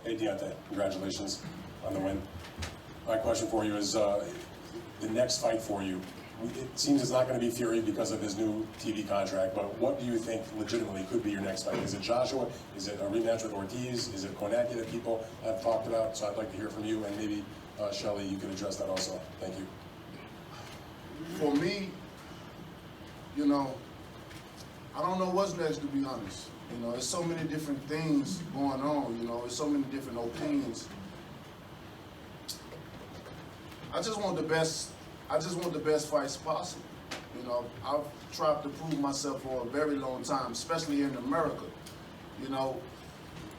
Hey Deontay, congratulations on the win. My question for you is the next fight for you. It seems it's not going to be Fury because of his new TV contract, but what do you think legitimately could be your next fight? Is it Joshua? Is it a rematch with Ortiz? Is it Kornacki that people have talked about? So I'd like to hear from you, and maybe Shelly, you could address that also. Thank you. For me, you know, I don't know what's next, to be honest. You know, there's so many different things going on, you know, there's so many different opinions. I just want the best fights possible. You know, I've tried to prove myself for a very long time, especially in America. You know,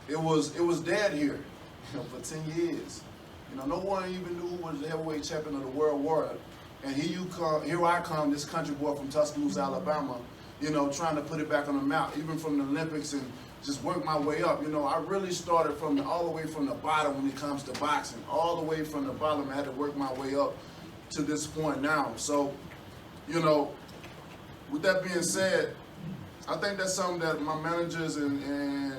it was dead here, you know, for 10 years. You know, no one even knew who was the heavyweight champion of the world. And here I come, this country boy from Tuscaloosa, Alabama, you know, trying to put it back on the map, even from the Olympics, and just work my way up. You know, I really started all the way from the bottom when it comes to boxing. All the way from the bottom, I had to work my way up to this point now. So, you know, with that being said, I think that's something that my managers and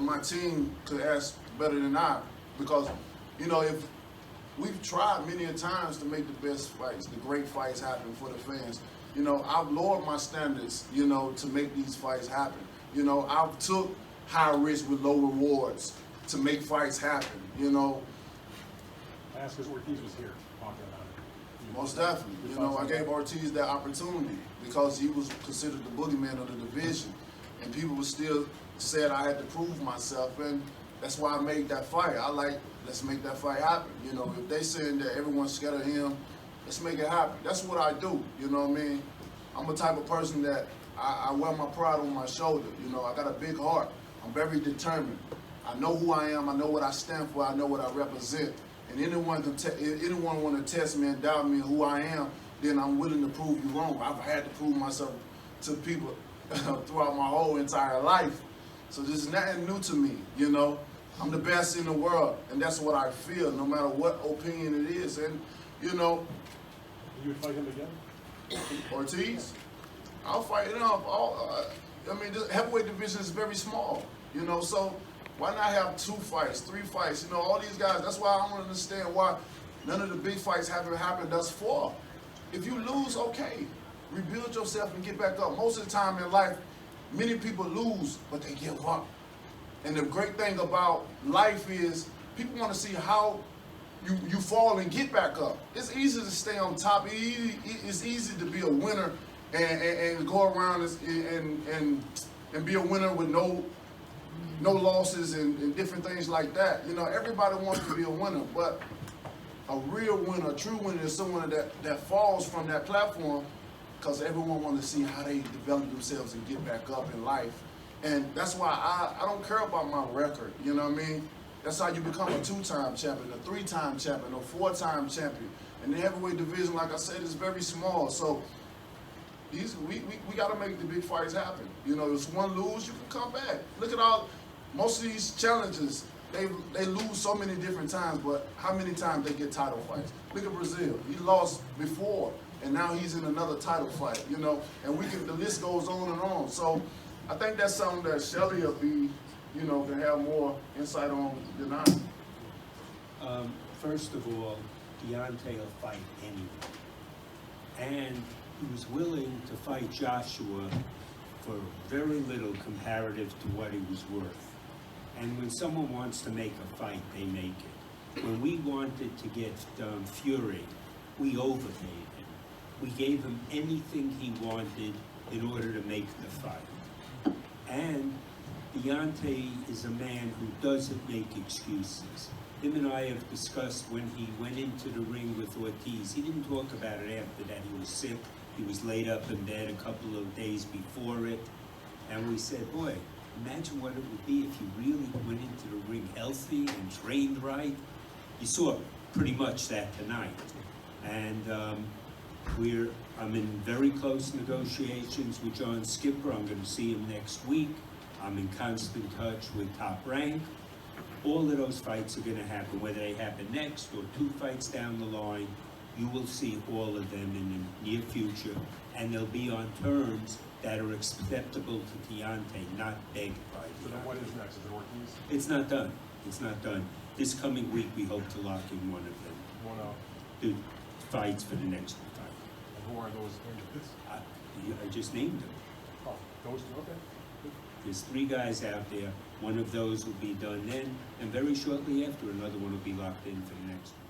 my team could ask better than I, because, you know, if we've tried many a times to make the best fights, the great fights happen for the fans. You know, I've lowered my standards, you know, to make these fights happen. You know, I've took high risk with low rewards to make fights happen, you know. I asked because Ortiz was here talking about it. Most definitely. You know, I gave Ortiz that opportunity because he was considered the boogeyman of the division. And people were still said I had to prove myself, and that's why I made that fight. Let's make that fight happen. You know, if they saying that everyone's scared of him, let's make it happen. That's what I do, you know what I mean? I'm the type of person that I wear my pride on my shoulder. You know, I got a big heart. I'm very determined. I know who I am. I know what I stand for. I know what I represent. And anyone want to test me and doubt me and who I am, then I'm willing to prove you wrong. I've had to prove myself to people throughout my whole entire life. So this is nothing new to me, you know. I'm the best in the world, and that's what I feel, no matter what opinion it is. And, you know. You would fight him again? Ortiz? I'll fight him. I mean, the heavyweight division is very small, you know, so why not have 2 fights, 3 fights? You know, all these guys, that's why I don't understand why none of the big fights haven't happened thus far. If you lose, okay, rebuild yourself and get back up. Most of the time in life, many people lose, but they give up. And the great thing about life is people want to see how you fall and get back up. It's easy to stay on top. It's easy to be a winner and go around and be a winner with no losses and different things like that. You know, everybody wants to be a winner, but a real winner, a true winner is someone that falls from that platform, because everyone wants to see how they develop themselves and get back up in life. And that's why I don't care about my record, you know what I mean? That's how you become a 2-time champion, a 3-time champion, a 4-time champion. And the heavyweight division, like I said, is very small. So we got to make the big fights happen. You know, if one lose, you can come back. Look at most of these challenges, they lose so many different times, but how many times they get title fights? Look at Breazeale. He lost before, and now he's in another title fight, you know, and the list goes on and on. So I think that's something that Shelly will be, you know, can have more insight on than I. First of all, Deontay will fight anyone. And he was willing to fight Joshua for very little comparative to what he was worth. And when someone wants to make a fight, they make it. When we wanted to get Fury, we overpaid him. We gave him anything he wanted in order to make the fight. And Deontay is a man who doesn't make excuses. Him and I have discussed when he went into the ring with Ortiz. He didn't talk about it after that. He was sick. He was laid up in bed a couple of days before it. And we said, boy, imagine what it would be if you really went into the ring healthy and trained right. You saw pretty much that tonight. And I'm in very close negotiations with John Skipper. I'm going to see him next week. I'm in constant touch with Top Rank. All of those fights are going to happen, whether they happen next or 2 fights down the line. You will see all of them in the near future, and they'll be on terms that are acceptable to Deontay, not begged by Deontay. So then what is next? Is it Ortiz? It's not done. It's not done. This coming week, we hope to lock in one of them. The fights for the next fight. And who are those candidates? I just named them. Oh, those two, okay. Good. There's 3 guys out there. One of those will be done then, and very shortly after, another one will be locked in for the next one.